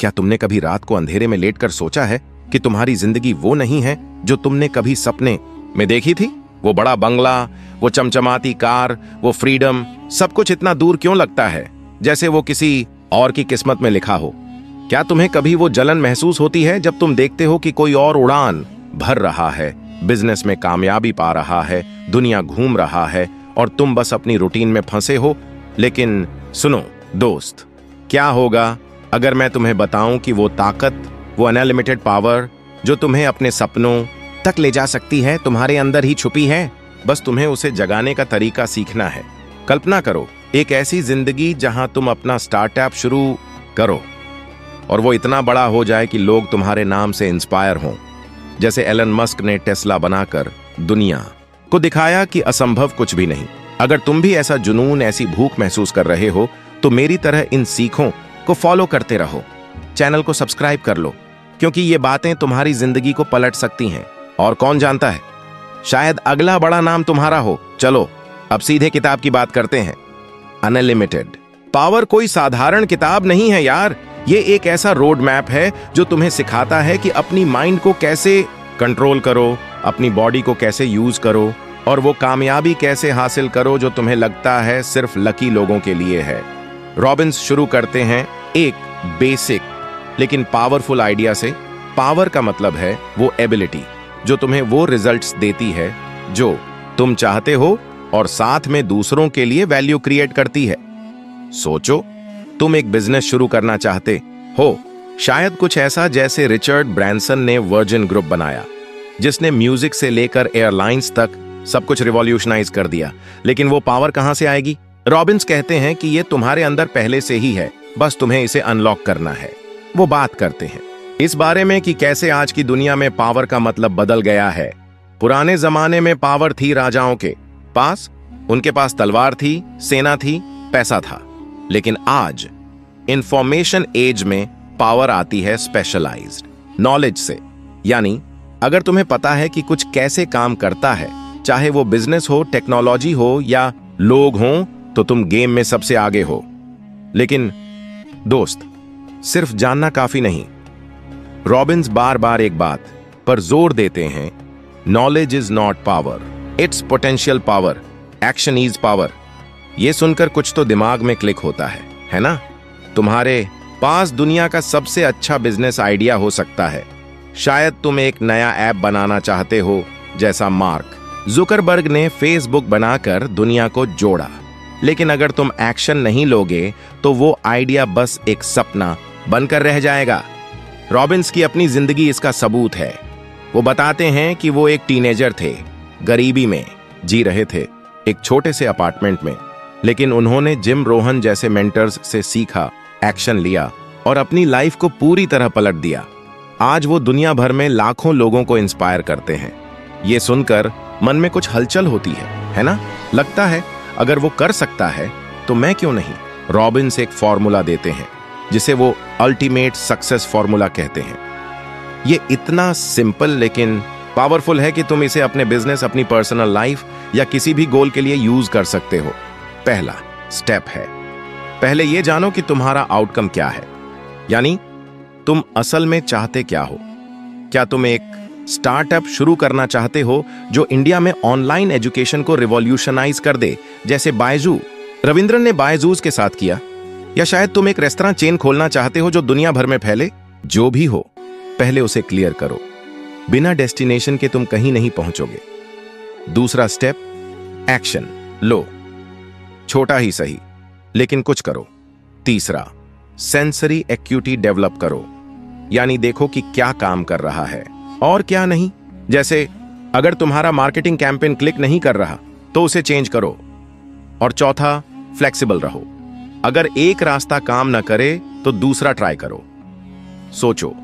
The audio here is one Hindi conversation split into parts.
क्या तुमने कभी रात को अंधेरे में लेटकर सोचा है कि तुम्हारी जिंदगी वो नहीं है जो तुमने कभी सपने में देखी थी? वो बड़ा बंगला, वो चमचमाती कार, वो फ्रीडम, सब कुछ इतना दूर क्यों लगता है, जैसे वो किसी और की किस्मत में लिखा हो? क्या तुम्हें कभी वो जलन महसूस होती है जब तुम देखते हो कि कोई और उड़ान भर रहा है, बिजनेस में कामयाबी पा रहा है, दुनिया घूम रहा है और तुम बस अपनी रूटीन में फंसे हो? लेकिन सुनो दोस्त, क्या होगा अगर मैं तुम्हें बताऊं कि वो ताकत, वो अनलिमिटेड पावर जो तुम्हें अपने सपनों तक ले जा सकती है, तुम्हारे अंदर ही छुपी है। बस तुम्हें उसे जगाने का तरीका सीखना है। कल्पना करो एक ऐसी जिंदगी जहां तुम अपना स्टार्टअप शुरू करो और वो इतना बड़ा हो जाए कि लोग तुम्हारे नाम से इंस्पायर हों, जैसे एलन मस्क ने टेस्ला बनाकर दुनिया को दिखाया कि असंभव कुछ भी नहीं। अगर तुम भी ऐसा जुनून, ऐसी भूख महसूस कर रहे हो तो मेरी तरह इन सीखों को फॉलो करते रहो। चैनल को सब्सक्राइब कर लो, क्योंकि ये बातें तुम्हारी जिंदगी को पलट सकती हैं। और कौन जानता है, शायद अगला बड़ा नाम तुम्हारा हो। चलो अब सीधे किताब की बात करते हैं। अनलिमिटेड पावर कोई साधारण किताब नहीं है यार, ये एक ऐसा रोड मैप है जो तुम्हें सिखाता है कि अपनी माइंड को कैसे कंट्रोल करो, अपनी बॉडी को कैसे यूज करो और वो कामयाबी कैसे हासिल करो जो तुम्हें लगता है सिर्फ लकी लोगों के लिए है। रॉबिन्स शुरू करते हैं एक बेसिक लेकिन पावरफुल आइडिया से। पावर का मतलब है वो एबिलिटी जो तुम्हें वो रिजल्ट्स देती है जो तुम चाहते हो और साथ में दूसरों के लिए वैल्यू क्रिएट करती है। सोचो तुम एक बिजनेस शुरू करना चाहते हो, शायद कुछ ऐसा जैसे रिचर्ड ब्रैंसन ने वर्जिन ग्रुप बनाया, जिसने म्यूजिक से लेकर एयरलाइंस तक सब कुछ रिवॉल्यूशनाइज कर दिया। लेकिन वो पावर कहां से आएगी? रॉबिन्स कहते हैं कि ये तुम्हारे अंदर पहले से ही है, बस तुम्हें इसे अनलॉक करना है। वो बात करते हैं इस बारे में कि कैसे आज की दुनिया में पावर का मतलब बदल गया है। पुराने जमाने में पावर थी राजाओं के पास, उनके पास तलवार थी, सेना थी, पैसा था। लेकिन आज इंफॉर्मेशन एज में पावर आती है स्पेशलाइज्ड नॉलेज से। यानी अगर तुम्हें पता है कि कुछ कैसे काम करता है, चाहे वो बिजनेस हो, टेक्नोलॉजी हो या लोग हों, तो तुम गेम में सबसे आगे हो। लेकिन दोस्त, सिर्फ जानना काफी नहीं। रॉबिन्स बार बार एक बात पर जोर देते हैं, knowledge is not power, it's potential power, action is power. ये सुनकर कुछ तो दिमाग में क्लिक होता है ना? तुम्हारे पास दुनिया का सबसे अच्छा बिजनेस आइडिया हो सकता है। शायद तुम एक नया ऐप बनाना चाहते हो, जैसा मार्क जुकरबर्ग ने फेसबुक बनाकर दुनिया को जोड़ा। लेकिन अगर तुम एक्शन नहीं लोगे तो वो आइडिया बस एक सपना बनकर रह जाएगा। रॉबिन्स की अपनी जिंदगी इसका सबूत है। वो बताते हैं कि वो एक टीनेजर थे, गरीबी में जी रहे थे, एक छोटे से अपार्टमेंट में। लेकिन उन्होंने जिम रोहन जैसे मेंटर्स से सीखा, एक्शन लिया और अपनी लाइफ को पूरी तरह पलट दिया। आज वो दुनिया भर में लाखों लोगों को इंस्पायर करते हैं। ये सुनकर मन में कुछ हलचल होती है ना? लगता है अगर वो कर सकता है तो मैं क्यों नहीं? रॉबिन्स एक फॉर्मूला देते हैं जिसे वो अल्टीमेट सक्सेस फॉर्मूला कहते हैं। ये इतना सिंपल लेकिन पावरफुल है कि तुम इसे अपने बिजनेस, अपनी पर्सनल लाइफ या किसी भी गोल के लिए यूज कर सकते हो। पहला स्टेप है, पहले ये जानो कि तुम्हारा आउटकम क्या है, यानी तुम असल में चाहते क्या हो। क्या तुम एक स्टार्टअप शुरू करना चाहते हो जो इंडिया में ऑनलाइन एजुकेशन को रिवॉल्यूशनाइज कर दे, जैसे बायजू रविंद्रन ने बायजूस के साथ किया? या शायद तुम एक रेस्तरां चेन खोलना चाहते हो जो दुनिया भर में फैले? जो भी हो, पहले उसे क्लियर करो। बिना डेस्टिनेशन के तुम कहीं नहीं पहुंचोगे। दूसरा स्टेप, एक्शन लो, छोटा ही सही लेकिन कुछ करो। तीसरा, सेंसरी एक्यूटी डेवलप करो, यानी देखो कि क्या काम कर रहा है और क्या नहीं। जैसे अगर तुम्हारा मार्केटिंग कैंपेन क्लिक नहीं कर रहा तो उसे चेंज करो। और चौथा, फ्लेक्सिबल रहो। अगर एक रास्ता काम न करे तो दूसरा ट्राई करो। सोचो,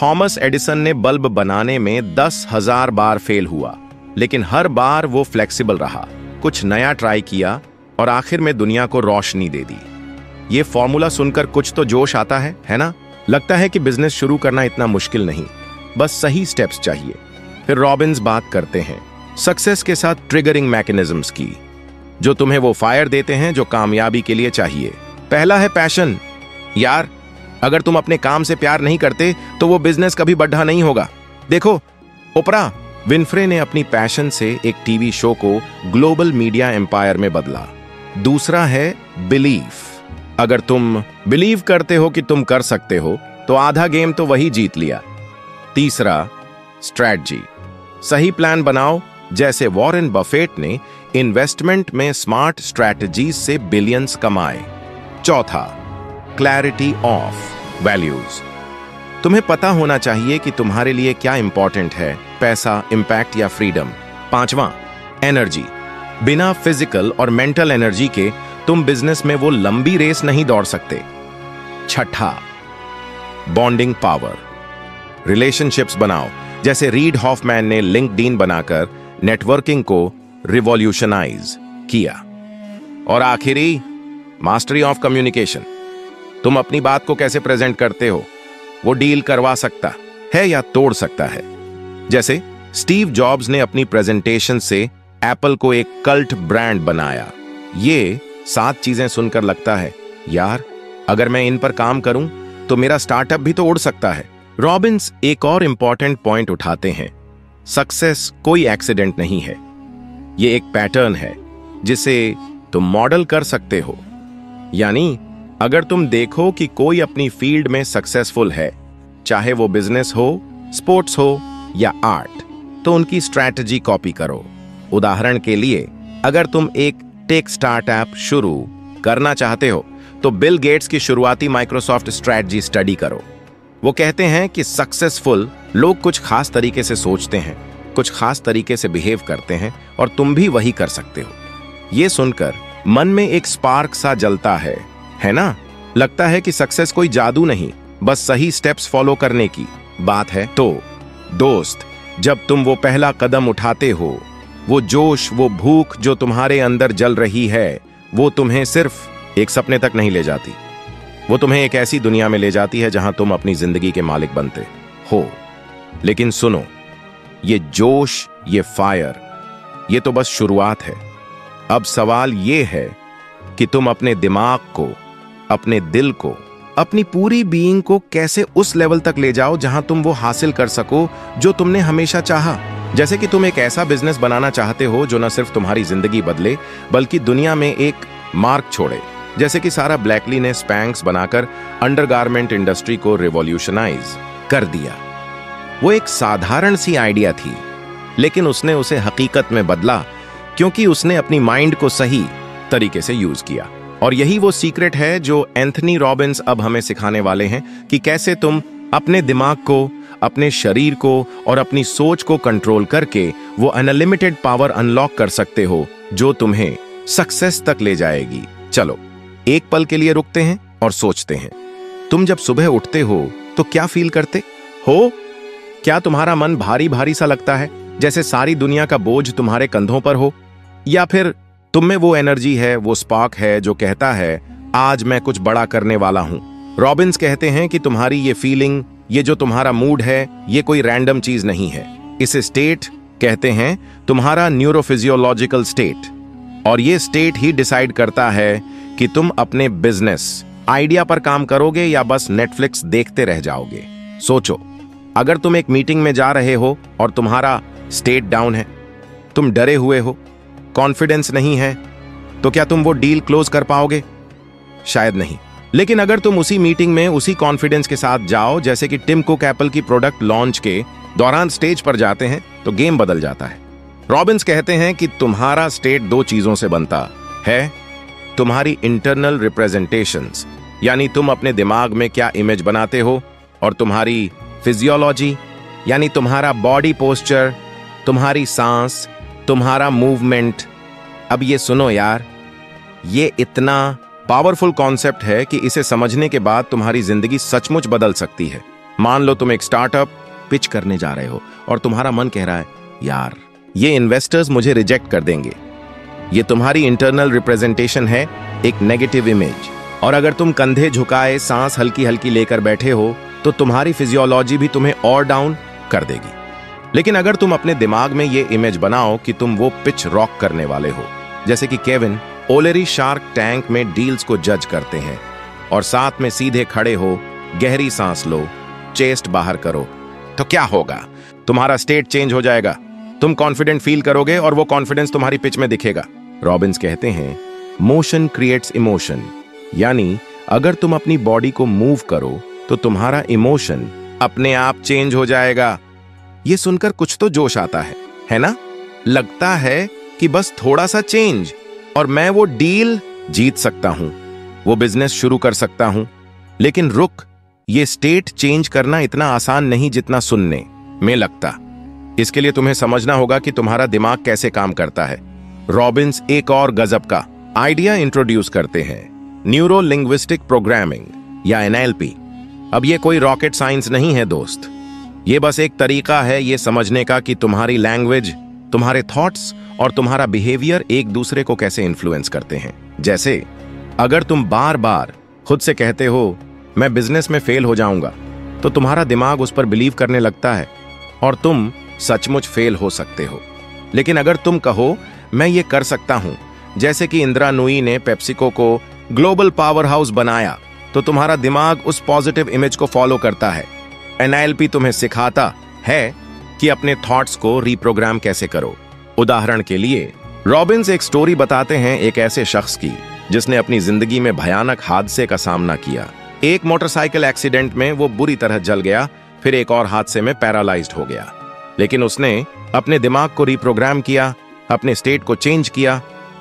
थॉमस एडिसन ने बल्ब बनाने में 10,000 बार फेल हुआ, लेकिन हर बार वो फ्लेक्सिबल रहा, कुछ नया ट्राई किया और आखिर में दुनिया को रोशनी दे दी। ये फॉर्मूला सुनकर कुछ तो जोश आता है ना? लगता है कि बिजनेस शुरू करना इतना मुश्किल नहीं, बस सही स्टेप्स चाहिए। फिर रॉबिन्स बात करते हैं सक्सेस के साथ ट्रिगरिंग मैकेनिज्म्स की, जो तुम्हें वो फायर देते हैं जो कामयाबी के लिए चाहिए। पहला है पैशन। यार, अगर तुम अपने काम से प्यार नहीं करते तो वो बिजनेस कभी बढ़ा नहीं होगा। देखो, ओपरा विनफ्रे ने अपनी पैशन से एक टीवी शो को ग्लोबल मीडिया एम्पायर में बदला। दूसरा है बिलीफ। अगर तुम बिलीव करते हो कि तुम कर सकते हो तो आधा गेम तो वही जीत लिया। तीसरा स्ट्रैटेजी। सही प्लान बनाओ, जैसे वॉरेन बफेट ने इन्वेस्टमेंट में स्मार्ट स्ट्रैटेजीज से बिलियंस कमाए। चौथा क्लैरिटी ऑफ वैल्यूज। तुम्हें पता होना चाहिए कि तुम्हारे लिए क्या इंपॉर्टेंट है, पैसा, इंपैक्ट या फ्रीडम। पांचवा एनर्जी। बिना फिजिकल और मेंटल एनर्जी के तुम बिजनेस में वो लंबी रेस नहीं दौड़ सकते। छठा बॉन्डिंग पावर। रिलेशनशिप्स बनाओ, जैसे रीड हॉफमैन ने लिंक्डइन बनाकर नेटवर्किंग को रिवॉल्यूशनाइज किया। और आखिरी मास्टरी ऑफ कम्युनिकेशन। तुम अपनी बात को कैसे प्रेजेंट करते हो वो डील करवा सकता है या तोड़ सकता है। जैसे स्टीव जॉब्स ने अपनी प्रेजेंटेशन से एप्पल को एक कल्ट ब्रांड बनाया। ये 7 चीजें सुनकर लगता है, यार अगर मैं इन पर काम करूं तो मेरा स्टार्टअप भी तो उड़ सकता है। रॉबिन्स एक और इंपॉर्टेंट पॉइंट उठाते हैं, सक्सेस कोई एक्सीडेंट नहीं है, ये एक पैटर्न है जिसे तुम मॉडल कर सकते हो। यानी अगर तुम देखो कि कोई अपनी फील्ड में सक्सेसफुल है, चाहे वो बिजनेस हो, स्पोर्ट्स हो या आर्ट, तो उनकी स्ट्रैटेजी कॉपी करो। उदाहरण के लिए, अगर तुम एक टेक स्टार्टअप शुरू करना चाहते हो तो बिल गेट्स की शुरुआती माइक्रोसॉफ्ट स्ट्रैटेजी स्टडी करो। वो कहते हैं कि सक्सेसफुल लोग कुछ खास तरीके से सोचते हैं, कुछ खास तरीके से बिहेव करते हैं, और तुम भी वही कर सकते हो। ये सुनकर मन में एक स्पार्क सा जलता है ना? लगता है कि सक्सेस कोई जादू नहीं, बस सही स्टेप्स फॉलो करने की बात है। तो दोस्त, जब तुम वो पहला कदम उठाते हो, वो जोश, वो भूख जो तुम्हारे अंदर जल रही है, वो तुम्हें सिर्फ एक सपने तक नहीं ले जाती, वो तुम्हें एक ऐसी दुनिया में ले जाती है जहां तुम अपनी जिंदगी के मालिक बनते हो। लेकिन सुनो, ये जोश, ये फायर, ये तो बस शुरुआत है। अब सवाल ये है कि तुम अपने दिमाग को, अपने दिल को, अपनी पूरी बीइंग को कैसे उस लेवल तक ले जाओ जहां तुम वो हासिल कर सको जो तुमने हमेशा चाहा। जैसे कि तुम एक ऐसा बिजनेस बनाना चाहते हो जो न सिर्फ तुम्हारी जिंदगी बदले बल्कि दुनिया में एक मार्क छोड़े। जैसे कि सारा ब्लैकली ने स्पैंक्स बनाकर अंडरगारमेंट इंडस्ट्री को रिवॉल्यूशनाइज कर दिया। वो एक साधारण सी आइडिया थी, लेकिन उसने उसे हकीकत में बदला क्योंकि उसने अपनी माइंड को सही तरीके से यूज किया। और यही वो सीक्रेट है जो एंथनी रॉबिन्स अब हमें सिखाने वाले हैं कि कैसे तुम अपने दिमाग को, अपने शरीर को और अपनी सोच को कंट्रोल करके वो अनलिमिटेड पावर अनलॉक कर सकते हो जो तुम्हें सक्सेस तक ले जाएगी। चलो एक पल के लिए रुकते हैं और सोचते हैं, तुम जब सुबह उठते हो तो क्या फील करते हो? क्या तुम्हारा मन भारी भारी सा लगता है, जैसे सारी दुनिया का बोझ तुम्हारे कंधों पर हो? या फिर तुम में वो एनर्जी है, वो स्पार्क है जो कहता है आज मैं कुछ बड़ा करने वाला हूं? रॉबिन्स कहते हैं कि तुम्हारी ये फीलिंग, ये जो तुम्हारा मूड है, ये कोई रैंडम चीज नहीं है। इसे स्टेट कहते हैं, तुम्हारा न्यूरोफिजियोलॉजिकल स्टेट। और ये स्टेट ही डिसाइड करता है कि तुम अपने बिजनेस आइडिया पर काम करोगे या बस नेटफ्लिक्स देखते रह जाओगे। सोचो, अगर तुम एक मीटिंग में जा रहे हो और तुम्हारा स्टेट डाउन है, तुम डरे हुए हो, कॉन्फिडेंस नहीं है, तो क्या तुम वो डील क्लोज कर पाओगे? शायद नहीं। लेकिन अगर तुम उसी मीटिंग में उसी कॉन्फिडेंस के साथ जाओ जैसे कि टिम कुक एप्पल की प्रोडक्ट लॉन्च के दौरान स्टेज पर जाते हैं, तो गेम बदल जाता है। रॉबिन्स कहते हैं कि तुम्हारा स्टेट 2 चीजों से बनता है, तुम्हारी इंटरनल रिप्रेजेंटेशंस, यानी तुम अपने दिमाग में क्या इमेज बनाते हो, और तुम्हारी फिजियोलॉजी, यानी तुम्हारा बॉडी पोस्चर, तुम्हारी सांस, तुम्हारा मूवमेंट। अब ये सुनो यार, ये इतना पावरफुल कॉन्सेप्ट है कि इसे समझने के बाद तुम्हारी जिंदगी सचमुच बदल सकती है। मान लो तुम एक स्टार्टअप पिच करने जा रहे हो और तुम्हारा मन कह रहा है, यार ये इन्वेस्टर्स मुझे रिजेक्ट कर देंगे। ये तुम्हारी इंटरनल रिप्रेजेंटेशन है, एक नेगेटिव इमेज। और अगर तुम कंधे झुकाए, सांस हल्की हल्की लेकर बैठे हो, तो तुम्हारी फिजियोलॉजी भी तुम्हें और डाउन कर देगी। लेकिन अगर तुम अपने दिमाग में ये इमेज बनाओ कि तुम वो पिच रॉक करने वाले हो, जैसे कि केविन ओलेरी शार्क टैंक में डील्स को जज करते हैं और साथ में सीधे खड़े हो गहरी सांस लो, चेस्ट बाहर करो। तो क्या होगा? तुम्हारा स्टेट चेंज हो जाएगा, तुम कॉन्फिडेंट फील करोगे और वो कॉन्फिडेंस तुम्हारी पिच में दिखेगा। रॉबिन्स कहते हैं मोशन क्रिएट्स इमोशन, यानी अगर तुम अपनी बॉडी को मूव करो तो तुम्हारा इमोशन अपने आप चेंज हो जाएगा। ये सुनकर कुछ तो जोश आता है ना? लगता है कि बस थोड़ा सा चेंज और मैं वो डील जीत सकता हूं, वो बिजनेस शुरू कर सकता हूं। लेकिन रुक, ये स्टेट चेंज करना इतना आसान नहीं जितना सुनने में लगता। इसके लिए तुम्हें समझना होगा कि तुम्हारा दिमाग कैसे काम करता है। रॉबिन्स एक और गजब का आइडिया इंट्रोड्यूस करते हैं, न्यूरो लिंग्विस्टिक प्रोग्रामिंग या NLP। अब ये कोई रॉकेट साइंस नहीं है दोस्त, ये बस एक तरीका है ये समझने का कि तुम्हारी लैंग्वेज, तुम्हारे थॉट्स और तुम्हारा बिहेवियर एक दूसरे को कैसे इन्फ्लुएंस करते हैं। जैसे अगर तुम बार बार खुद से कहते हो मैं बिजनेस में फेल हो जाऊंगा, तो तुम्हारा दिमाग उस पर बिलीव करने लगता है और तुम सचमुच फेल हो सकते हो। लेकिन अगर तुम कहो मैं ये कर सकता हूं, जैसे कि इंदिरा नूई ने पेप्सिको को ग्लोबल पावर हाउस बनाया, तो तुम्हारा दिमाग उस पॉजिटिव इमेज को फॉलो करता है। NLP तुम्हें सिखाता है कि अपने थॉट्स को रीप्रोग्राम कैसे करो। उदाहरण के लिए रॉबिन्स एक स्टोरी बताते हैं एक ऐसे शख्स की जिसने अपनी जिंदगी में भयानक हादसे का सामना किया। एक मोटरसाइकिल एक्सीडेंट में वो बुरी तरह जल गया, फिर एक और हादसे में पैरालाइज्ड हो गया। लेकिन उसने अपने दिमाग को रीप्रोग्राम किया, अपने स्टेट को चेंज किया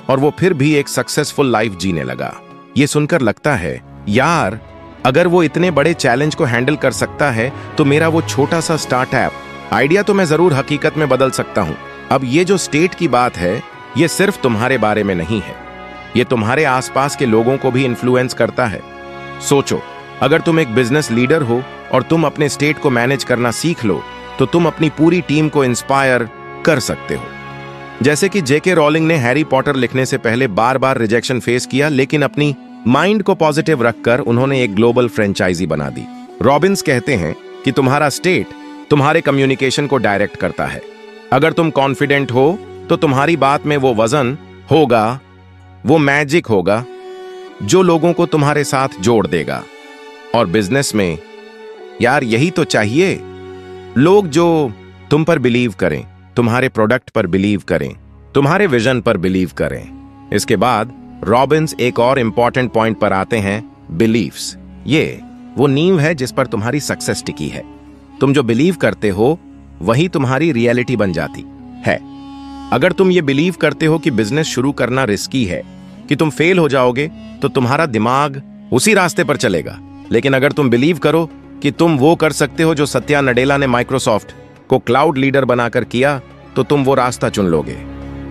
और वो फिर भी एक सक्सेसफुल लाइफ जीने लगा। ये सुनकर लगता है यार, अगर वो इतने बड़े चैलेंज को हैंडल कर सकता है तो मेरा वो छोटा सा स्टार्टअप आइडिया तो मैं जरूर हकीकत में बदल सकता हूं। अब ये जो स्टेट की बात है, ये सिर्फ तुम्हारे बारे में नहीं है, ये तुम्हारे आसपास के लोगों को भी इन्फ्लुएंस करता है। सोचो, अगर तुम एक बिजनेस लीडर हो और तुम अपने स्टेट को मैनेज करना सीख लो, तो तुम अपनी पूरी टीम को इंस्पायर कर सकते हो। जैसे कि जेके रॉलिंग ने हैरी पॉटर लिखने से पहले बार बार रिजेक्शन फेस किया, लेकिन अपनी माइंड को पॉजिटिव रखकर उन्होंने एक ग्लोबल फ्रेंचाइजी बना दी। रॉबिन्स कहते हैं कि तुम्हारा स्टेट तुम्हारे कम्युनिकेशन को डायरेक्ट करता है। अगर तुम कॉन्फिडेंट हो तो तुम्हारी बात में वो वजन होगा, वो मैजिक होगा जो लोगों को तुम्हारे साथ जोड़ देगा। और बिजनेस में यार यही तो चाहिए, लोग जो तुम पर बिलीव करें, तुम्हारे प्रोडक्ट पर बिलीव करें, तुम्हारे विजन पर बिलीव करें। इसके बाद रॉबिन्स एक और इंपॉर्टेंट पॉइंट पर आते हैं, बिलीव्स। ये वो नींव है जिस पर तुम्हारी सक्सेस टिकी है। तुम जो बिलीव करते हो वही तुम्हारी रियलिटी बन जाती है। अगर तुम ये बिलीव करते हो कि बिजनेस शुरू करना रिस्की है, कि तुम फेल हो जाओगे, तो तुम्हारा दिमाग उसी रास्ते पर चलेगा। लेकिन अगर तुम बिलीव करो कि तुम वो कर सकते हो जो सत्या नडेला ने माइक्रोसॉफ्ट को क्लाउड लीडर बनाकर किया, तो तुम वो रास्ता चुन लोगे।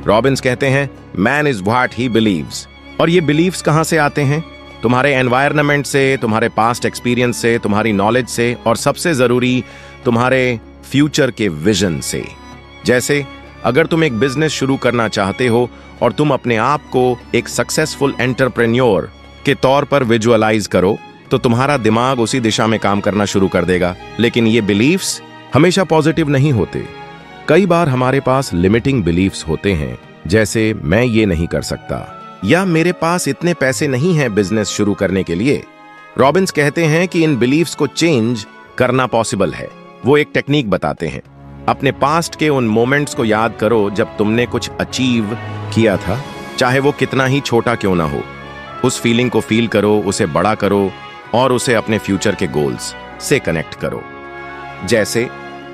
रॉबिन्स कहते हैं man is what he believes. और ये बिलीव्स कहां से आते हैं? तुम्हारे एनवायरनमेंट से, तुम्हारे पास्ट एक्सपीरियंस से, तुम्हारी नॉलेज से और सबसे जरूरी तुम्हारे फ्यूचर के विजन से। जैसे अगर तुम एक बिजनेस शुरू करना चाहते हो और तुम अपने आप को एक सक्सेसफुल एंटरप्रेन्योर के तौर पर विजुअलाइज करो, तो तुम्हारा दिमाग उसी दिशा में काम करना शुरू कर देगा। लेकिन ये बिलीव्स हमेशा पॉजिटिव नहीं होते। कई बार हमारे पास लिमिटिंग बिलीव्स होते हैं, जैसे मैं ये नहीं कर सकता या मेरे पास इतने पैसे नहीं हैं बिजनेस शुरू करने के लिए। रॉबिन्स कहते हैं कि इन बिलीव्स को चेंज करना पॉसिबल है। वो एक टेक्निक बताते हैं। अपने पास्ट के उन मोमेंट्स को याद करो जब तुमने कुछ अचीव किया था, चाहे वो कितना ही छोटा क्यों ना हो। उस फीलिंग को फील करो, उसे बड़ा करो और उसे अपने फ्यूचर के गोल्स से कनेक्ट करो। जैसे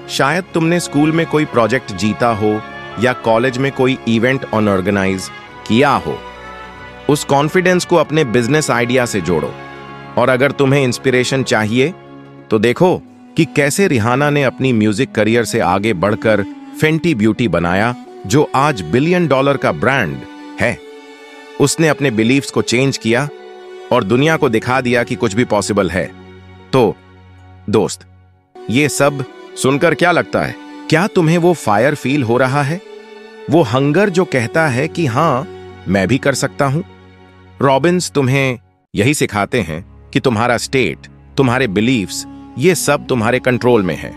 शायद तुमने स्कूल में कोई प्रोजेक्ट जीता हो या कॉलेज में कोई इवेंट ऑर्गेनाइज किया हो। उस कॉन्फिडेंस को अपने बिजनेस आइडिया से जोड़ो। और अगर तुम्हें इंस्पिरेशन चाहिए तो देखो कि कैसे रिहाना ने अपनी म्यूजिक करियर से आगे बढ़कर फेंटी ब्यूटी बनाया, जो आज $1 बिलियन का ब्रांड है। उसने अपने बिलीव्स को चेंज किया और दुनिया को दिखा दिया कि कुछ भी पॉसिबल है। तो दोस्त, ये सब सुनकर क्या लगता है? क्या तुम्हें वो फायर फील हो रहा है, वो हंगर जो कहता है कि हां मैं भी कर सकता हूं? रॉबिन्स तुम्हें यही सिखाते हैं कि तुम्हारा स्टेट, तुम्हारे बिलीव्स, ये सब तुम्हारे कंट्रोल में है।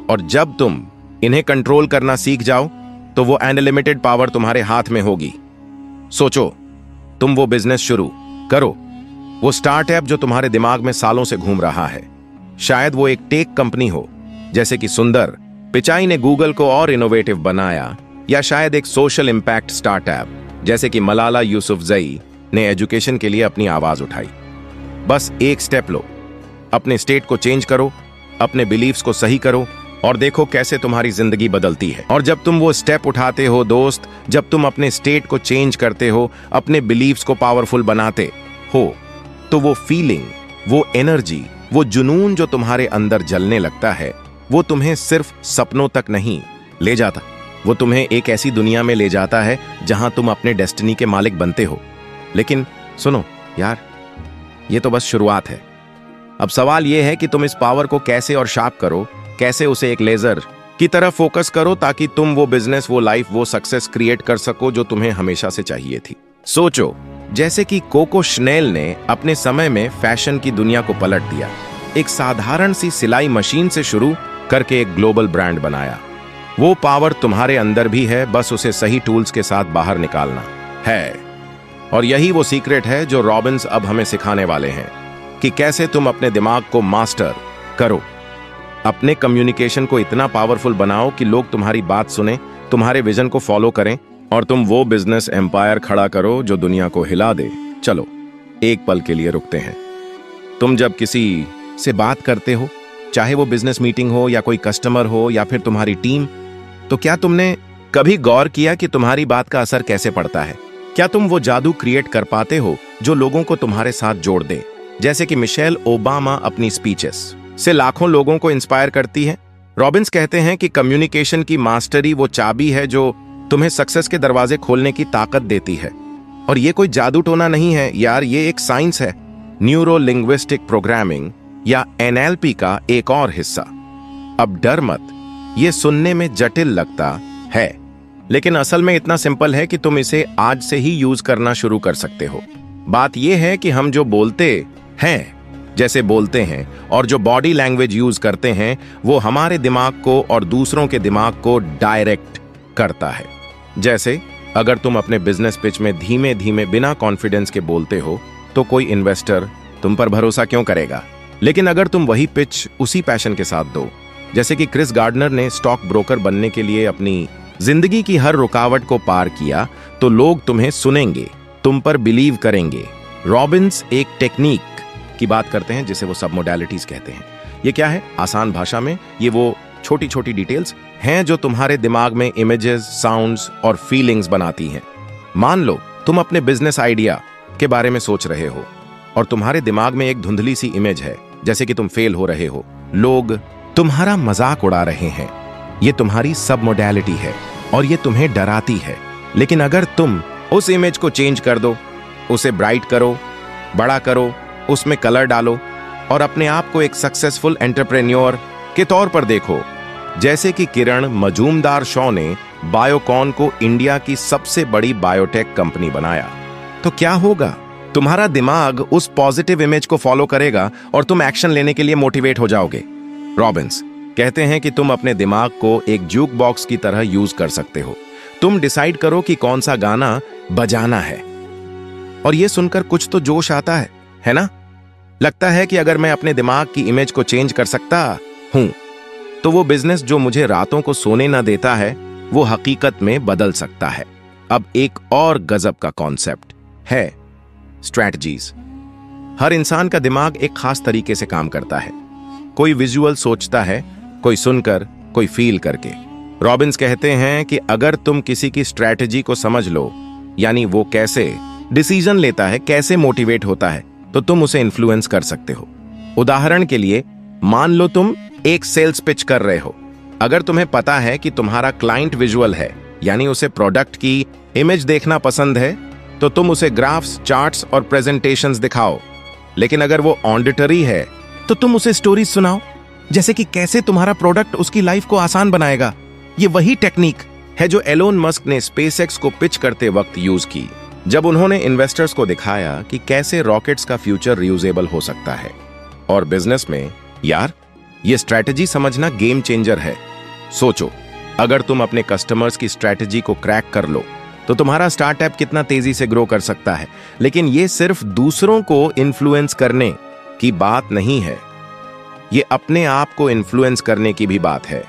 और जब तुम इन्हें कंट्रोल करना सीख जाओ तो वो अनलिमिटेड पावर तुम्हारे हाथ में होगी। सोचो, तुम वो बिजनेस शुरू करो, वो स्टार्टअप जो तुम्हारे दिमाग में सालों से घूम रहा है, शायद वो एक टेक कंपनी हो, जैसे कि सुंदर पिचाई ने गूगल को और इनोवेटिव बनाया, या शायद एक सोशल इंपैक्ट स्टार्टअप जैसे कि मलाला यूसुफजई ने एजुकेशन के लिए अपनी आवाज उठाई। बस एक स्टेप लो, अपने स्टेट को चेंज करो, अपने बिलीफ्स को सही करो और देखो कैसे तुम्हारी जिंदगी बदलती है। और जब तुम वो स्टेप उठाते हो दोस्त, जब तुम अपने स्टेट को चेंज करते हो, अपने बिलीफ्स को पावरफुल बनाते हो, तो वो फीलिंग, वो एनर्जी, वो जुनून जो तुम्हारे अंदर जलने लगता है, वो तुम्हें सिर्फ सपनों तक नहीं ले जाता, वो तुम्हें एक ऐसी दुनिया में ले जाता है जहां तुम अपने डेस्टिनी के मालिक बनते हो। लेकिन सुनो यार, ये तो बस शुरुआत है। अब सवाल यह है कि तुम इस पावर को कैसे और शार्प करो, कैसे उसे एक लेजर की तरह फोकस करो ताकि तुम वो बिजनेस, वो लाइफ, वो सक्सेस क्रिएट कर सको जो तुम्हें हमेशा से चाहिए थी। सोचो, जैसे कि कोको श्नेल ने अपने समय में फैशन की दुनिया को पलट दिया, एक साधारण सी सिलाई मशीन से शुरू करके एक ग्लोबल ब्रांड बनाया। वो पावर तुम्हारे अंदर भी है, बस उसे सही टूल्स के साथ बाहर निकालना है। और यही वो सीक्रेट है जो रॉबिन्स अब हमें सिखाने वाले हैं कि कैसे तुम अपने दिमाग को मास्टर करो, अपने कम्युनिकेशन को इतना पावरफुल बनाओ कि लोग तुम्हारी बात सुने, तुम्हारे विजन को फॉलो करें और तुम वो बिजनेस एम्पायर खड़ा करो जो दुनिया को हिला दे। चलो एक पल के लिए रुकते हैं। तुम जब किसी से बात करते हो, चाहे वो बिजनेस मीटिंग हो या कोई कस्टमर हो या फिर तुम्हारी टीम, तो क्या तुमने कभी गौर किया कि तुम्हारी बात का असर कैसे पड़ता है? क्या तुम वो जादू क्रिएट कर पाते हो जो लोगों को तुम्हारे साथ जोड़ दे? जैसे कि मिशेल ओबामा अपनी स्पीचेस से लाखों लोगों को इंस्पायर करती है। रॉबिन्स कहते हैं कि कम्युनिकेशन की मास्टरी वो चाबी है जो तुम्हें सक्सेस के दरवाजे खोलने की ताकत देती है। और ये कोई जादू टोना नहीं है यार, ये एक साइंस है, न्यूरो लिंग्विस्टिक प्रोग्रामिंग या NLP का एक और हिस्सा। अब डर मत, ये सुनने में जटिल लगता है, लेकिन असल में इतना सिंपल है कि तुम इसे आज से ही यूज करना शुरू कर सकते हो। बात यह है कि हम जो बोलते हैं, जैसे बोलते हैं और जो बॉडी लैंग्वेज यूज करते हैं, वो हमारे दिमाग को और दूसरों के दिमाग को डायरेक्ट करता है। जैसे अगर तुम अपने बिजनेस पिच में धीमे धीमे बिना कॉन्फिडेंस के बोलते हो, तो कोई इन्वेस्टर तुम पर भरोसा क्यों करेगा? लेकिन अगर तुम वही पिच उसी पैशन के साथ दो, जैसे कि क्रिस गार्डनर ने स्टॉक ब्रोकर बनने के लिए अपनी जिंदगी की हर रुकावट को पार किया, तो लोग तुम्हें सुनेंगे, तुम पर बिलीव करेंगे। रॉबिन्स एक टेक्निक की बात करते हैं जिसे वो सब मोडालिटीज कहते हैं। ये क्या है? आसान भाषा में ये वो छोटी छोटी डिटेल्स हैं जो तुम्हारे दिमाग में इमेजेस, साउंड्स और फीलिंग्स बनाती हैं। मान लो तुम अपने बिजनेस आइडिया के बारे में सोच रहे हो और तुम्हारे दिमाग में एक धुंधली सी इमेज है, जैसे कि तुम फेल हो रहे हो, लोग तुम्हारा मजाक उड़ा रहे हैं। ये तुम्हारी सब मोडालिटी है और ये तुम्हें डराती है। लेकिन अगर तुम उस इमेज को चेंज कर दो, उसे ब्राइट करो, बड़ा करो, उसमें कलर डालो और अपने आप को एक सक्सेसफुल एंटरप्रेन्योर के तौर पर देखो, जैसे कि किरण मजूमदार शॉ ने बायोकॉन को इंडिया की सबसे बड़ी बायोटेक कंपनी बनाया, तो क्या होगा? तुम्हारा दिमाग उस पॉजिटिव इमेज को फॉलो करेगा और तुम एक्शन लेने के लिए मोटिवेट हो जाओगे। रॉबिन्स कहते हैं कि तुम अपने दिमाग को एक जूक बॉक्स की तरह यूज कर सकते हो। तुम डिसाइड करो कि कौन सा गाना बजाना है और ये सुनकर कुछ तो जोश आता है ना? लगता है कि अगर मैं अपने दिमाग की इमेज को चेंज कर सकता हूं, तो वो बिजनेस जो मुझे रातों को सोने ना देता है, वो हकीकत में बदल सकता है। अब एक और गजब का कॉन्सेप्ट है स्ट्रैटेजीज। हर इंसान का दिमाग एक खास तरीके से काम करता है। कोई विजुअल सोचता है, कोई सुनकर, कोई फील करके। रॉबिन्स कहते हैं कि अगर तुम किसी की स्ट्रैटेजी को समझ लो, यानी वो कैसे डिसीजन लेता है, कैसे मोटिवेट होता है, तो तुम उसे इन्फ्लुएंस कर सकते हो। उदाहरण के लिए, मान लो तुम एक सेल्स पिच कर रहे हो। अगर तुम्हें पता है कि तुम्हारा क्लाइंट विजुअल है, यानी उसे प्रोडक्ट की इमेज देखना पसंद है, तो तुम उसे ग्राफ्स, चार्ट्स और प्रेजेंटेशंस दिखाओ। लेकिन अगर वो ऑडिटरी है, तो तुम उसे स्टोरीज सुनाओ, जैसे कि कैसे तुम्हारा प्रोडक्ट उसकी लाइफ को आसान बनाएगा। ये वही टेक्निक है जो एलोन मस्क ने स्पेसएक्स को पिच करते वक्त यूज की, जब उन्होंने इन्वेस्टर्स को दिखाया कि कैसे रॉकेट्स का फ्यूचर रियूजेबल हो सकता है। और बिजनेस में यार, ये स्ट्रैटेजी समझना गेम चेंजर है। सोचो, अगर तुम अपने कस्टमर्स की स्ट्रैटेजी को क्रैक कर लो, तो तुम्हारा स्टार्टअप कितना तेजी से ग्रो कर सकता है। लेकिन ये सिर्फ दूसरों को इन्फ्लुएंस करने की बात नहीं है, ये अपने आप को इन्फ्लुएंस करने की भी बात है।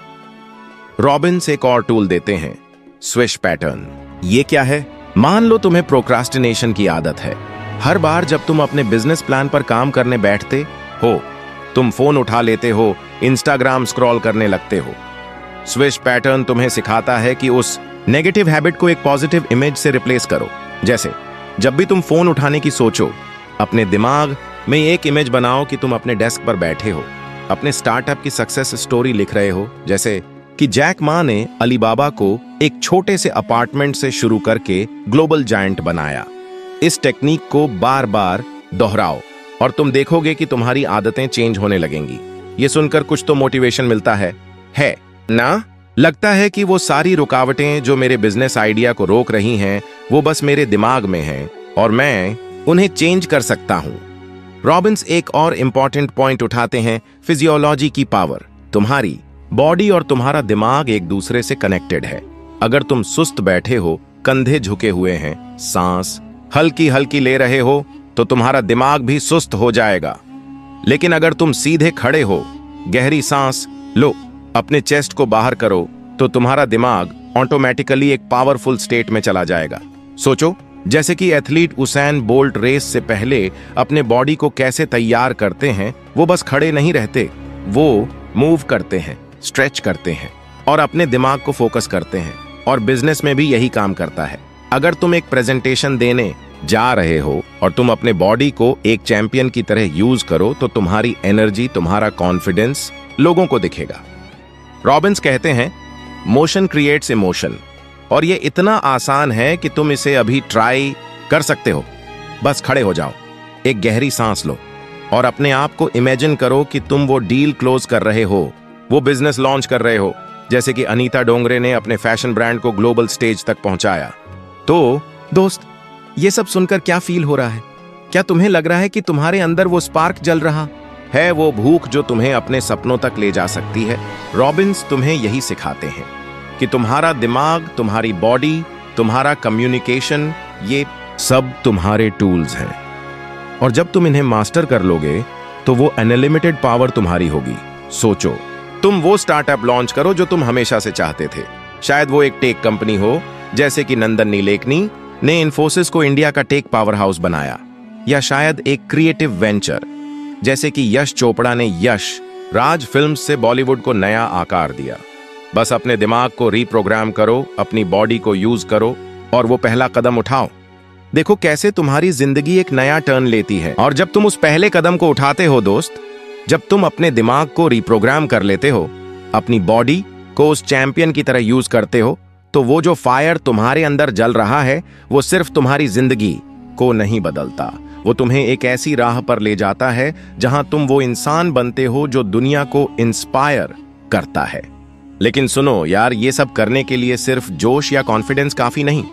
रॉबिन्स एक और टूल देते हैं, स्विश पैटर्न। ये क्या है? मान लो तुम्हें प्रोक्रास्टिनेशन की आदत है। हर बार जब तुम अपने बिजनेस प्लान पर काम करने बैठते हो, तुम फोन उठा लेते हो, इंस्टाग्राम स्क्रॉल करने लगते हो। स्विश पैटर्न तुम्हें सिखाता है कि उस नेगेटिव हैबिट को एक पॉजिटिव इमेज से रिप्लेस करो। जैसे जब भी तुम फोन उठाने की सोचो, अपने दिमाग में एक इमेज बनाओ कि तुम अपने डेस्क पर बैठे हो, अपने स्टार्टअप की सक्सेस स्टोरी लिख रहे हो, जैसे कि जैक मा ने अलीबाबा को एक छोटे से अपार्टमेंट से शुरू करके ग्लोबल जायंट बनाया। इस टेक्निक को बार बार दोहराओ और तुम देखोगे कि तुम्हारी आदतें चेंज होने लगेंगी। ये सुनकर कुछ तो मोटिवेशन मिलता है ना? लगता है कि वो सारी रुकावटें जो मेरे बिजनेस आइडिया को रोक रही हैं, वो बस मेरे दिमाग में हैं और मैं उन्हें चेंज कर सकता हूं। रॉबिन्स एक और इंपॉर्टेंट पॉइंट उठाते हैं, फिजियोलॉजी की पावर। तुम्हारी बॉडी और तुम्हारा दिमाग एक दूसरे से कनेक्टेड है। अगर तुम सुस्त बैठे हो, कंधे झुके हुए हैं, सांस हल्की हल्की ले रहे हो, तो तुम्हारा दिमाग भी सुस्त हो जाएगा। लेकिन अगर तुम सीधे खड़े हो, गहरी सांस लो, अपने चेस्ट को बाहर करो, तो तुम्हारा दिमाग ऑटोमेटिकली एक पावरफुल स्टेट में चला जाएगा। सोचो, जैसे कि एथलीट उसैन बोल्ट रेस से पहले अपने बॉडी को कैसे तैयार करते हैं। वो बस खड़े नहीं रहते, वो मूव करते हैं, स्ट्रेच करते हैं और अपने दिमाग को फोकस करते हैं। और बिजनेस में भी यही काम करता है। अगर तुम एक प्रेजेंटेशन देने जा रहे हो और तुम अपने बॉडी को एक चैंपियन की तरह यूज करो, तो तुम्हारी एनर्जी, तुम्हारा कॉन्फिडेंस लोगों को दिखेगा। रॉबिन्स कहते हैं, मोशन क्रिएट्स इमोशन। और ये इतना आसान है कि तुम इसे अभी ट्राई कर सकते हो। बस खड़े हो जाओ, एक गहरी सांस लो और अपने आप को इमेजिन करो कि तुम वो डील क्लोज कर रहे हो, वो बिजनेस लॉन्च कर रहे हो, जैसे कि अनीता डोंगरे ने अपने फैशन ब्रांड को ग्लोबल स्टेज तक पहुंचाया। तो दोस्त, ये सब सुनकर क्या फील हो रहा है? क्या तुम्हें लग रहा है कि तुम्हारे अंदर वो स्पार्क जल रहा है, वो भूख जो तुम्हें अपने सपनों तक ले जा सकती है? रॉबिन्स तुम्हें यही सिखाते हैं कि तुम्हारा दिमाग, तुम्हारी बॉडी, तुम्हारा कम्युनिकेशन, ये सब तुम्हारे टूल्स हैं। और जब तुम इन्हें मास्टर कर लोगे, तो वो अनलिमिटेड पावर तुम्हारी होगी। सोचो, तुम वो स्टार्टअप लॉन्च करो जो तुम हमेशा से चाहते थे। शायद वो एक टेक कंपनी हो, जैसे कि नंदन नीलेकनी ने इन्फोसिस को इंडिया का टेक पावर हाउस बनाया, या शायद एक क्रिएटिव वेंचर जैसे कि यश चोपड़ा ने यश राज फिल्म्स से बॉलीवुड को नया आकार दिया। बस अपने दिमाग को रीप्रोग्राम करो, अपनी बॉडी को यूज करो और वो पहला कदम उठाओ। देखो कैसे तुम्हारी जिंदगी एक नया टर्न लेती है। और जब तुम उस पहले कदम को उठाते हो दोस्त, जब तुम अपने दिमाग को रीप्रोग्राम कर लेते हो, अपनी बॉडी को उस चैंपियन की तरह यूज करते हो, तो वो जो फायर तुम्हारे अंदर जल रहा है, वो सिर्फ तुम्हारी जिंदगी को नहीं बदलता, वो तुम्हें एक ऐसी राह पर ले जाता है जहां तुम वो इंसान बनते हो जो दुनिया को इंस्पायर करता है। लेकिन सुनो यार, ये सब करने के लिए सिर्फ जोश या कॉन्फिडेंस काफी नहीं।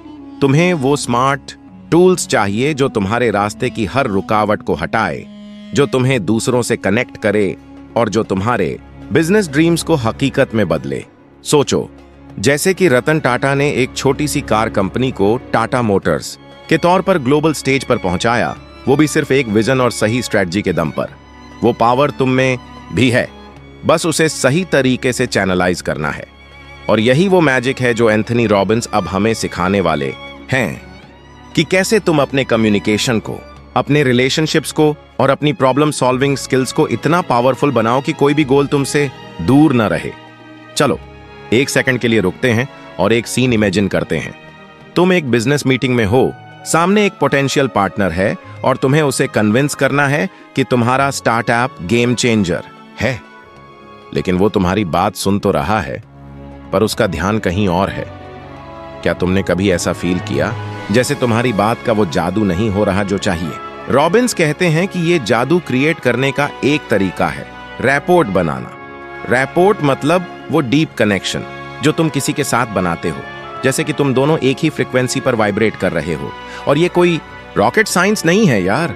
तुम्हें वो स्मार्ट टूल्स चाहिए जो तुम्हारे रास्ते की हर रुकावट को हटाए, जो तुम्हें दूसरों से कनेक्ट करे और जो तुम्हारे बिजनेस ड्रीम्स को हकीकत में बदले। सोचो, जैसे कि रतन टाटा ने एक छोटी सी कार कंपनी को टाटा मोटर्स के तौर पर ग्लोबल स्टेज पर पहुंचाया, वो भी सिर्फ एक विजन और सही स्ट्रेटजी के दम पर। वो पावर तुम में भी है, बस उसे सही तरीके से चैनलाइज करना है। और यही वो मैजिक है जो एंथनी रॉबिन्स अब हमें सिखाने वाले हैं कि कैसे तुम अपने कम्युनिकेशन को, अपने रिलेशनशिप्स को और अपनी प्रॉब्लम सॉल्विंग स्किल्स को इतना पावरफुल बनाओ कि कोई भी गोल तुमसे दूर न रहे। चलो एक सेकंड के लिए रुकते हैं और एक सीन इमेजिन करते हैं। तुम एक बिजनेस मीटिंग में हो, सामने एक पोटेंशियल पार्टनर है और तुम्हें उसे कन्विंस करना है कि तुम्हारा स्टार्टअप गेम चेंजर है। लेकिन वो तुम्हारी बात सुन तो रहा है, पर उसका ध्यान कहीं और है। क्या तुमने कभी ऐसा फील किया जैसे तुम्हारी बात का वो जादू नहीं हो रहा जो चाहिए? रॉबिन्स कहते हैं कि ये जादू क्रिएट करने का एक तरीका है, रैपोर्ट बनाना। रैपोर्ट मतलब वो डीप कनेक्शन जो तुम किसी के साथ बनाते हो, जैसे कि तुम दोनों एक ही फ्रीक्वेंसी पर वाइब्रेट कर रहे हो। और ये कोई रॉकेट साइंस नहीं है यार,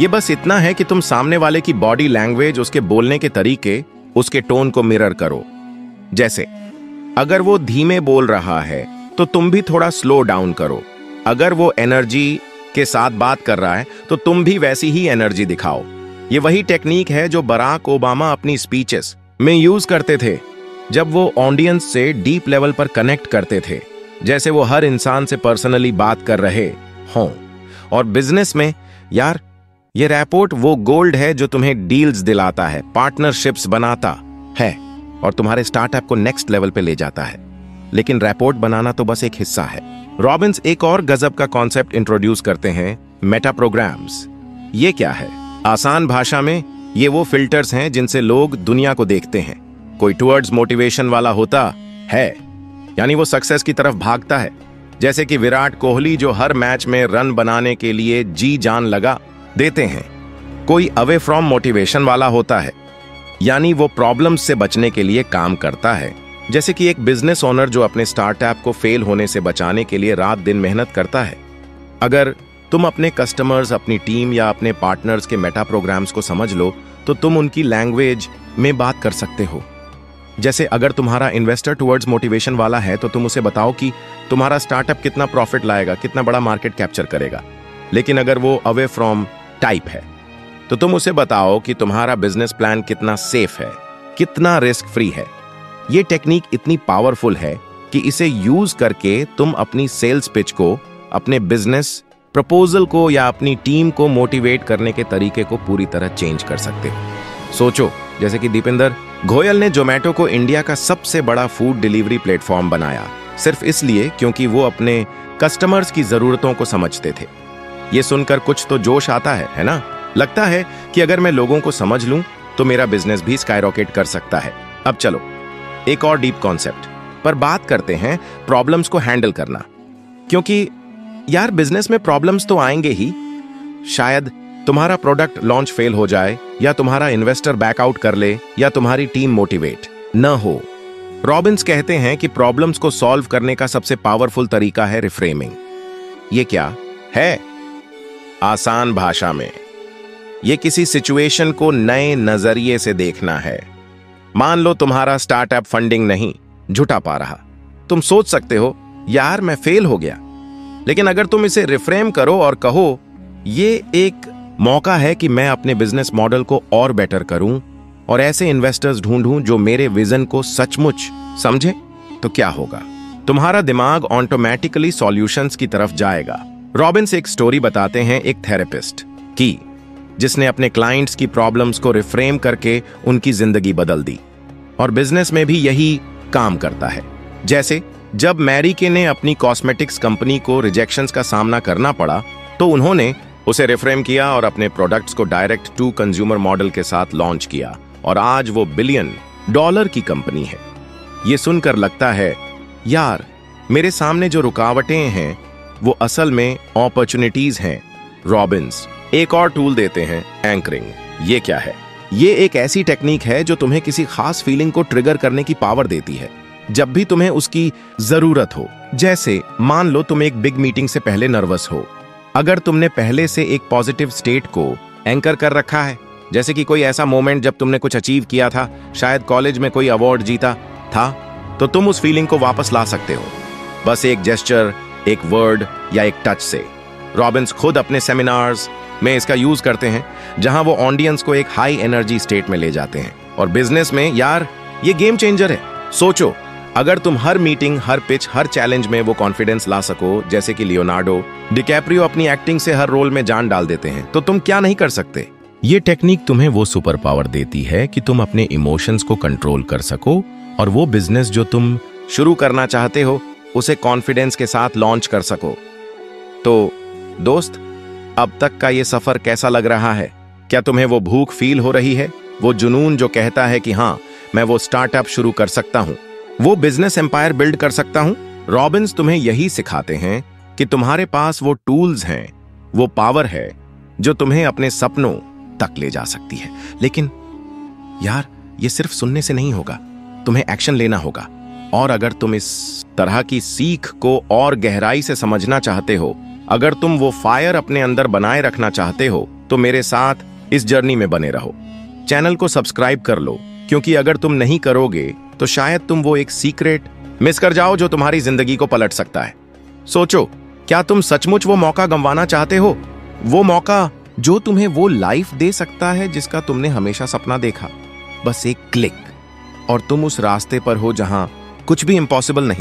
ये बस इतना है कि तुम सामने वाले की बॉडी लैंग्वेज, उसके बोलने के तरीके, उसके टोन को मिरर करो। जैसे अगर वो धीमे बोल रहा है तो तुम भी थोड़ा स्लो डाउन करो। अगर वो एनर्जी के साथ बात कर रहा है तो तुम भी वैसी ही एनर्जी दिखाओ। ये वही टेक्निक है जो बराक ओबामा अपनी स्पीचेस में यूज करते थे, जब वो ऑडियंस से डीप लेवल पर कनेक्ट करते थे, जैसे वो हर इंसान से पर्सनली बात कर रहे हों। और बिजनेस में यार, ये रैपोर्ट वो गोल्ड है जो तुम्हें डील्स दिलाता है, पार्टनरशिप्स बनाता है और तुम्हारे स्टार्टअप को नेक्स्ट लेवल पे ले जाता है। लेकिन रैपोर्ट बनाना तो बस एक हिस्सा है। रॉबिन्स एक और गजब का कॉन्सेप्ट इंट्रोड्यूस करते हैं, मेटा प्रोग्राम्स। ये क्या है? आसान भाषा में ये वो फिल्टर्स हैं जिनसे लोग दुनिया को देखते हैं। कोई टुवर्ड्स मोटिवेशन वाला होता है, यानी वो सक्सेस की तरफ भागता है, जैसे कि विराट कोहली जो हर मैच में रन बनाने के लिए जी जान लगा देते हैं। कोई अवे फ्रॉम मोटिवेशन वाला होता है, यानी वो प्रॉब्लम्स से बचने के लिए काम करता है, जैसे कि एक बिजनेस ओनर जो अपने स्टार्टअप को फेल होने से बचाने के लिए रात दिन मेहनत करता है। अगर तुम अपने कस्टमर्स, अपनी टीम या अपने पार्टनर्स के मेटा प्रोग्राम्स को समझ लो तो तुम उनकी लैंग्वेज में बात कर सकते हो। जैसे अगर तुम्हारा इन्वेस्टर टुवर्ड्स मोटिवेशन वाला है तो तुम उसे बताओ कि तुम्हारा स्टार्टअप कितना प्रॉफिट लाएगा, कितना बड़ा मार्केट कैप्चर करेगा। लेकिन अगर वो अवे फ्रॉम टाइप है तो तुम उसे बताओ कि तुम्हारा बिजनेस प्लान कितना सेफ है, कितना रिस्क फ्री है। ये टेक्निक इतनी पावरफुल है कि इसे यूज करके तुम अपनी सेल्स पिच को, अपने बिजनेस प्रपोजल को या अपनी टीम को मोटिवेट करने के तरीके को पूरी तरह चेंज कर सकते हो। सोचो, जैसे कि दीपेंद्र गोयल ने जोमेटो को इंडिया का सबसे बड़ा फूड डिलीवरी प्लेटफॉर्म बनाया, सिर्फ इसलिए क्योंकि वो अपने कस्टमर्स की जरूरतों को समझते थे। ये सुनकर कुछ तो जोश आता है ना? लगता है कि अगर मैं लोगों को समझ लूं तो मेरा बिजनेस भी स्काईरॉकेट कर सकता है। अब चलो एक और डीप कॉन्सेप्ट पर बात करते हैं, प्रॉब्लम्स को हैंडल करना। क्योंकि यार, बिजनेस में प्रॉब्लम्स तो आएंगे ही। शायद तुम्हारा प्रोडक्ट लॉन्च फेल हो जाए, या तुम्हारा इन्वेस्टर बैकआउट कर ले, या तुम्हारी टीम मोटिवेट न हो। रॉबिन्स कहते हैं कि प्रॉब्लम्स को सॉल्व करने का सबसे पावरफुल तरीका है रिफ्रेमिंग। ये क्या है? आसान भाषा में ये किसी सिचुएशन को नए नजरिए से देखना है। मान लो तुम्हारा स्टार्टअप फंडिंग नहीं जुटा पा रहा। तुम सोच सकते हो, यार मैं फेल हो गया। लेकिन अगर तुम इसे रिफ्रेम करो और कहो, ये एक मौका है कि मैं अपने बिजनेस मॉडल को और बेटर करूं और ऐसे इन्वेस्टर्स ढूंढूं जो मेरे विजन को सचमुच समझे, तो क्या होगा? तुम्हारा दिमाग ऑटोमेटिकली सॉल्यूशंस की तरफ जाएगा। रॉबिन्स एक स्टोरी बताते हैं एक थेरेपिस्ट की, जिसने अपने क्लाइंट्स की प्रॉब्लम्स को रिफ्रेम करके उनकी जिंदगी बदल दी। और बिजनेस में भी यही काम करता है। जैसे जब मैरी के ने अपनी कॉस्मेटिक्स कंपनी को रिजेक्शंस का सामना करना पड़ा, तो उन्होंने उसे रिफ्रेम किया और अपने प्रोडक्ट्स को डायरेक्ट टू कंज्यूमर मॉडल के साथ लॉन्च किया, और आज वो $1 बिलियन की कंपनी है। ये सुनकर लगता है, यार मेरे सामने जो रुकावटें हैं वो असल में अपॉर्चुनिटीज हैं। रॉबिन्स एक और टूल देते हैं, एंकरिंग। ये क्या है? ये एक ऐसी टेक्निक है जो तुम्हें किसी खास फीलिंग को ट्रिगर करने की पावर देती है जब भी तुम्हें उसकी जरूरत हो। जैसे मान लो तुम एक बिग मीटिंग से पहले नर्वस हो। अगर तुमने पहले से एक पॉजिटिव स्टेट को एंकर कर रखा है, जैसे कि कोई ऐसा मोमेंट जब तुमने कुछ अचीव किया था, शायद कॉलेज में कोई अवार्ड जीता था, तो तुम उस फीलिंग को वापस ला सकते हो, बस एक जेस्चर, एक वर्ड या एक टच से। रॉबिन्स खुद अपने सेमिनार्स में इसका यूज करते हैं, जहां वो ऑडियंस को एक हाई एनर्जी स्टेट में ले जाते हैं। और बिजनेस में यार ये गेम चेंजर है। सोचो, अगर तुम हर मीटिंग, हर पिच, हर चैलेंज में वो कॉन्फिडेंस ला सको, जैसे कि लियोनार्डो डिकैप्रियो अपनी एक्टिंग से हर रोल में जान डाल देते हैं, तो तुम क्या नहीं कर सकते? ये टेक्निक तुम्हें वो सुपर पावर देती है कि तुम अपने इमोशंस को कंट्रोल कर सको और वो बिजनेस जो तुम शुरू करना चाहते हो उसे कॉन्फिडेंस के साथ लॉन्च कर सको। तो दोस्त, अब तक का ये सफर कैसा लग रहा है? क्या तुम्हें वो भूख फील हो रही है, वो जुनून जो कहता है कि हाँ, मैं वो स्टार्टअप शुरू कर सकता हूं, वो बिजनेस एम्पायर बिल्ड कर सकता हूं? रॉबिन्स तुम्हें यही सिखाते हैं कि तुम्हारे पास वो टूल्स हैं, वो पावर है जो तुम्हें अपने सपनों तक ले जा सकती है। लेकिन यार, ये सिर्फ सुनने से नहीं होगा, तुम्हें एक्शन लेना होगा। और अगर तुम इस तरह की सीख को और गहराई से समझना चाहते हो, अगर तुम वो फायर अपने अंदर बनाए रखना चाहते हो, तो मेरे साथ इस जर्नी में बने रहो। चैनल को सब्सक्राइब कर लो, क्योंकि अगर तुम नहीं करोगे तो शायद तुम वो एक सीक्रेट मिस कर जाओ जो तुम्हारी जिंदगी को पलट सकता है। सोचो, क्या तुम सचमुच वो मौका गंवाना चाहते हो? वो मौका जो तुम्हें वो लाइफ दे सकता है जिसका तुमने हमेशा सपना देखा। बस एक क्लिक और तुम उस रास्ते पर हो जहां कुछ भी इम्पॉसिबल नहीं।